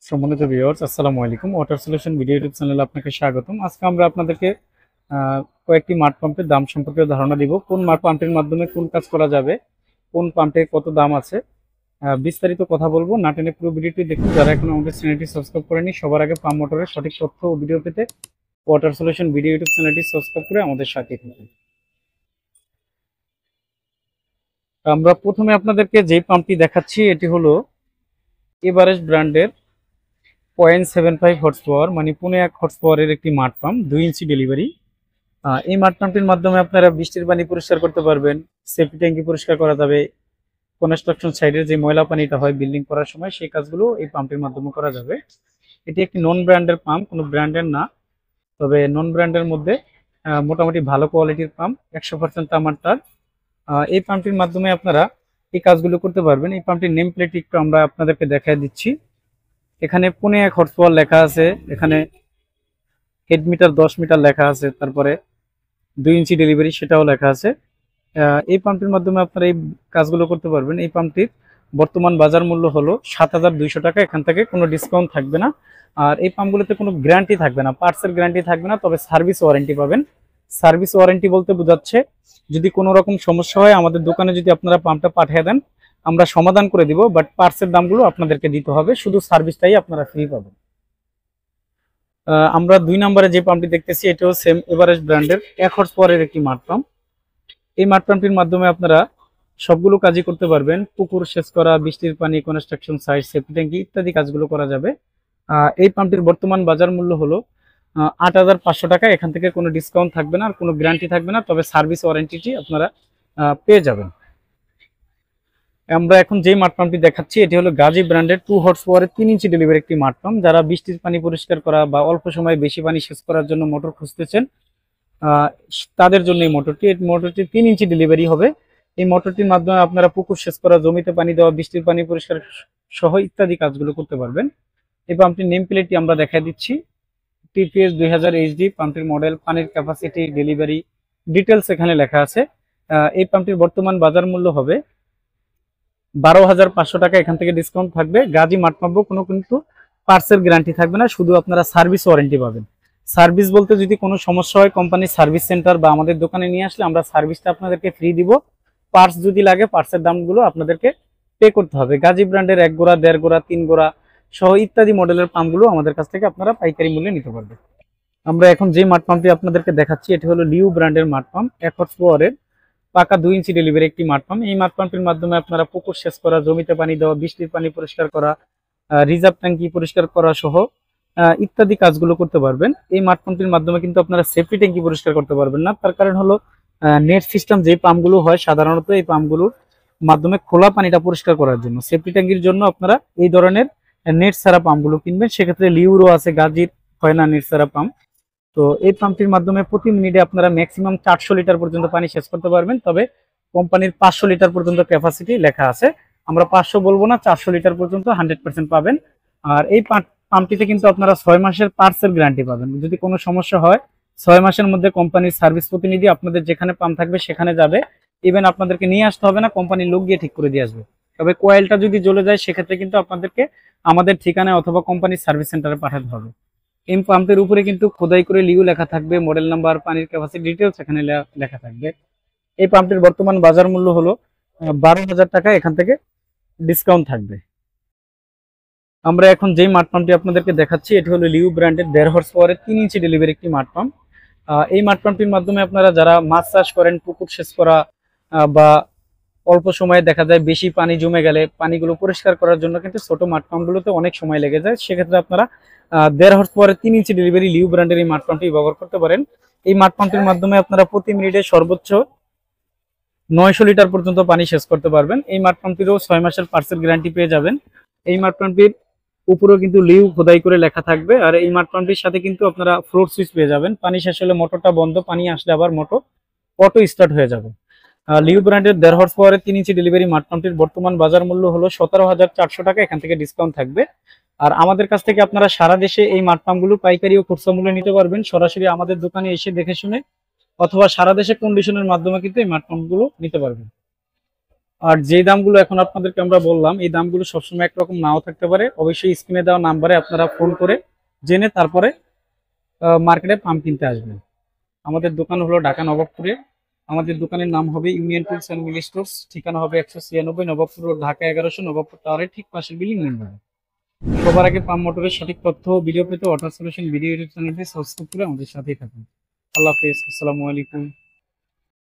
সম্মানিত ভিউয়ার্স, আসসালামু আলাইকুম। ওয়াটার সলিউশন ভিডিও ইউটিউব চ্যানেলে আপনাকে স্বাগতম। আজকে আমরা আপনাদেরকে কয়েকটি মাঠ পাম্পের দাম সম্পর্কে ধারণা দিব। কোন মাঠ পাম্পের মাধ্যমে কোন কাজ করা যাবে, কোন পাম্পে কত দাম আছে, বিস্তারিত কথা বলবো। না টেনে পুরো ভিডিওটি দেখুন। যারা এখন আমাদের চ্যানেলটি সাবস্ক্রাইব করেনি, সবার আগে পাম্প মোটরের সঠিক তথ্য ও ভিডিও পেতে ওয়াটার সলিউশন ভিডিও ইউটিউব চ্যানেলটি সাবস্ক্রাইব করে আমাদের সাথে থাকুন। আমরা প্রথমে আপনাদেরকে যে পাম্পটি দেখাচ্ছি এটি হলো এভারেস্ট ব্র্যান্ডের 0.75 হর্স পাওয়ার মানে 1.5 হর্স পাওয়ারের একটি মাঠ পাম্প, 2 ইঞ্চি ডেলিভারি। এই মাঠ পাম্পটির মাধ্যমে আপনারা বৃষ্টির পানি পরিষ্কার করতে পারবেন, সেফটি ট্যাঙ্কি পরিষ্কার করা যাবে, কনস্ট্রাকশন সাইডের যে ময়লা পানিটা হয় বিল্ডিং করার সময় সেই কাজগুলো এই পাম্পটির মাধ্যমে করা যাবে। এটি একটি নন ব্র্যান্ডের পাম্প, কোনো ব্র্যান্ডের না, তবে নন ব্র্যান্ডের মধ্যে মোটামুটি ভালো কোয়ালিটির পাম্প, 100% তামার তার। এই পাম্পটির মাধ্যমে আপনারা এই কাজগুলো করতে পারবেন। এই পাম্পটির নেম প্লেট একটু আমরা আপনাদেরকে দেখায় দিচ্ছি। এখানে 1.5 হর্স পাওয়ার লেখা আছে, এখানে হেড মিটার 10 মিটার লেখা আছে, তারপরে 2 ইঞ্চি ডেলিভারি সেটাও লেখা আছে। এই পাম্পটির মাধ্যমে আপনারা এই কাজগুলো করতে পারবেন। এই পাম্পটির বর্তমান বাজার মূল্য হলো 7,200 টাকা, এখান থেকে কোনো ডিসকাউন্ট থাকবে না। আর এই পাম্পগুলোতে কোনো গ্যারান্টি থাকবে না, পার্টসের গ্যারান্টি থাকবে না, তবে সার্ভিস ওয়ারেন্টি পাবেন। সার্ভিস ওয়ারেন্টি বলতে বোঝাচ্ছে যদি কোনো রকম সমস্যা হয় আমাদের দোকানে যদি আপনারা পাম্পটা পাঠিয়ে দেন আমরা সমাধান করে দিব, বাট পার্টসের দামগুলো আপনাদেরকে দিতে হবে, শুধু সার্ভিসটাই আপনারা ফ্রি পাবেন। আমরা 2 নম্বরে যে পাম্পটি দেখতেছি এটাও সেম এভারেস্ট ব্র্যান্ডের 1 হর্স পাওয়ারের একটি মাঠ পাম্প। এই মাঠ পাম্পটির মাধ্যমে আপনারা সবগুলো কাজই করতে পারবেন, পুকুর সেচ করা, বৃষ্টির পানি, কনস্ট্রাকশন সাইট, সেফটি ট্যাঙ্কি ইত্যাদি কাজগুলো করা যাবে। এই পাম্পটির বর্তমান বাজার মূল্য হলো 8,500 টাকা, এখান থেকে কোনো ডিসকাউন্ট থাকবে না আর কোনো গ্যারান্টি থাকবে না, তবে সার্ভিস ওয়ারেন্টিটি আপনারা পেয়ে যাবেন। আমরা এখন যেই মাঠ পাম্পটি দেখাচ্ছি এটি হলো গাজী ব্র্যান্ডের 2 হর্স পাওয়ারের 3 ইঞ্চি ডেলিভারি একটি মাঠ পাম্প। যারা বৃষ্টির পানি পরিষ্কার করা বা অল্প সময়ে বেশি পানি সেচ করার জন্য মোটর খুঁজতেছেন তাদের জন্য এই মোটরটি 3 ইঞ্চি ডেলিভারি হবে। এই মোটরটির মাধ্যমে আপনারা পুকুর সেচ করা, জমিতে পানি দেওয়া, বৃষ্টির পানি পরিষ্কার সহ ইত্যাদি কাজগুলো করতে পারবেন। এই পাম্পটির নেম প্লেটটি আমরা দেখা দিচ্ছি, টিপিএস 2000 এইচডি পাম্পটির মডেল, পানির ক্যাপাসিটি, ডেলিভারি ডিটেলস এখানে লেখা আছে। এই পাম্পটির বর্তমান বাজার মূল্য হবে 12,500 টাকা, এখান থেকে ডিসকাউন্ট থাকবে। গাজী মাঠ পাম্প কোনো কিন্তু পার্টসের গ্যারান্টি থাকবে না, শুধু আপনারা সার্ভিস ওয়ারেন্টি পাবেন। সার্ভিস বলতে যদি কোনো সমস্যা হয় কোম্পানির সার্ভিস সেন্টার বা আমাদের দোকানে নিয়ে আসলে আমরা সার্ভিসটা আপনাদেরকে ফ্রি দিব। পার্টস যদি লাগে পার্টসের দামগুলো আপনাদেরকে পে করতে হবে। গাজী ব্র্যান্ডের 1 গোড়া, 1.5 গোড়া, 3 গোড়া সহ ইত্যাদি মডেলের পাম্পগুলো আমাদের কাছ থেকে আপনারা পাইকারি মূল্যে নিতে পারবেন। আমরা এখন যে মাঠ পাম্পটি আপনাদেরকে দেখাচ্ছি এটি হলো লিউ ব্র্যান্ডের মাঠ পাম্প, 1 হর্স পাওয়ারের পাকা 2 ইঞ্চি ডেলিভারি একটি মাঠ পাম্প। এই মাঠ পাম্পের মাধ্যমে আপনারা পুকুর সেচ করা, জমিতে পানি দেওয়া, বৃষ্টির পানি পরিষ্কার করা, রিজার্ভ ট্যাঙ্কি পরিষ্কার করা সহ ইত্যাদি কাজগুলো করতে পারবেন। এই মাঠ পাম্পটির মাধ্যমে কিন্তু আপনারা সেফটি ট্যাঙ্কি পরিষ্কার করতে পারবেন না, তার কারণ হলো নেট সিস্টেম যে পাম্পগুলো হয় সাধারণত এই পাম্পগুলোর মাধ্যমে খোলা পানিটা পরিষ্কার করার জন্য, সেফটি ট্যাঙ্কির জন্য আপনারা এই ধরনের নেট ছাড়া পাম্পগুলো কিনবেন। সেক্ষেত্রে লিউরো আছে, গাজীর হয় না নেট ছাড়া পাম্প। তো এই পাম্পটির মাধ্যমে প্রতি মিনিটে আপনারা ম্যাক্সিমাম 400 লিটার পর্যন্ত পানি সেচ করতে পারবেন, তবে কোম্পানির 500 লিটার পর্যন্ত ক্যাপাসিটি লেখা আছে। আমরা 500 বলবো না, 400 লিটার পর্যন্ত 100% পাবেন। আর এই পাম্পটিতে কিন্তু আপনারা 6 মাসের পার্টসের গ্যারান্টি পাবেন। যদি কোনো সমস্যা হয় 6 মাসের মধ্যে কোম্পানির সার্ভিস প্রতিনিধি আপনাদের যেখানে পাম্প থাকবে সেখানে যাবে, ইভেন আপনাদেরকে নিয়ে আসতে হবে না, কোম্পানির লোক গিয়ে ঠিক করে দিয়ে আসবে। তবে কয়েলটা যদি জ্বলে যায় সেক্ষেত্রে কিন্তু আপনাদেরকে আমাদের ঠিকানায় অথবা কোম্পানির সার্ভিস সেন্টারে পাঠাতে হবে। এই পাম্পের উপরে কিন্তু খোদাই করে লিউ লেখা থাকবে, মডেল নাম্বার, পানির ক্যাপাসিটি ডিটেলস এখানে লেখা থাকবে। এই পাম্পটির বর্তমান বাজার মূল্য হলো 12,000 টাকা, এখান থেকে ডিসকাউন্ট থাকবে। আমরা এখন যেই মাঠ পাম্পটি আপনাদেরকে দেখাচ্ছি এটি হলো লিউ ব্র্যান্ডের 1.5 হর্স পাওয়ারের 3 ইঞ্চি ডেলিভারি একটি মাঠ পাম্প। এই মাঠ পাম্পটির মাধ্যমে আপনারা যারা মাছ চাষ করেন, পুকুর সেচ করা বা অল্প সময়ে দেখা যায় বেশি পানি জমে গেলে পানিগুলো পরিষ্কার করার জন্য কিন্তু ছোট মাঠ পাম্পগুলোতে অনেক সময় লেগে যায়, সেক্ষেত্রে আপনারা 1.5 হর্স পাওয়ারের 3 ইঞ্চি ডেলিভারি লিউ ব্র্যান্ডের এই মাঠ পাম্পটি ব্যবহার করতে পারেন। এই মাঠ পাম্পটির মাধ্যমে আপনারা প্রতি মিনিটে সর্বোচ্চ 900 লিটার পর্যন্ত পানি সেচ করতে পারবেন। এই মাঠ পাম্পটিরও 6 মাসের পার্সেল গ্যারান্টি পেয়ে যাবেন। এই মাঠ পাম্পটির উপরেও কিন্তু লিউ খোদাই করে লেখা থাকবে, আর এই মাঠ পাম্পটির সাথে কিন্তু আপনারা ফ্লোর সুইচ পেয়ে যাবেন। পানি শেষ হলে মোটরটা বন্ধ, পানি আসলে আবার মোটর অটো স্টার্ট হয়ে যাবে। লিউ ব্র্যান্ডের 1.5 হর্স পাওয়ারের 3 ইঞ্চি ডেলিভারি মাঠ পাম্পটির বর্তমান বাজার মূল্য হলো 17,400 টাকা, এখান থেকে ডিসকাউন্ট থাকবে। আর আমাদের কাছ থেকে আপনারা সারা দেশে এই মাঠ পাম্পগুলো পাইকারি ও খুচরা মূল্যে নিতে পারবেন, সরাসরি আমাদের দোকানে এসে দেখে শুনে, অথবা সারা দেশে কন্ডিশনের মাধ্যমে কিন্তু এই মাঠ পাম্পগুলো নিতে পারবেন। আর যে দামগুলো এখন আপনাদেরকে আমরা বললাম, এই দামগুলো সবসময় একরকম নাও থাকতে পারে। অবশ্যই স্ক্রিনে দেওয়া নাম্বারে আপনারা ফোন করে জেনে তারপরে মার্কেটে পাম্প কিনতে আসবেন। আমাদের দোকান হলো ঢাকা নবাবপুরে। আমাদের দোকানের নাম হবে union tools and mini stores. ঠিকানা হবে 196 নবাবপুর রোড, ঢাকা 1100, নবাবপুর টাওয়ারের ঠিক পাশের বিল্ডিং নাম্বার। সবার আগে পাম্প মোটরের সঠিক তথ্য ভিডিও পেতে ওয়াটার সলিউশন ভিডিও ইউটিউব চ্যানেলটি সাবস্ক্রাইব করে আমাদের সাথেই থাকুন। আল্লাহ হাফেজ, আসসালামু আলাইকুম।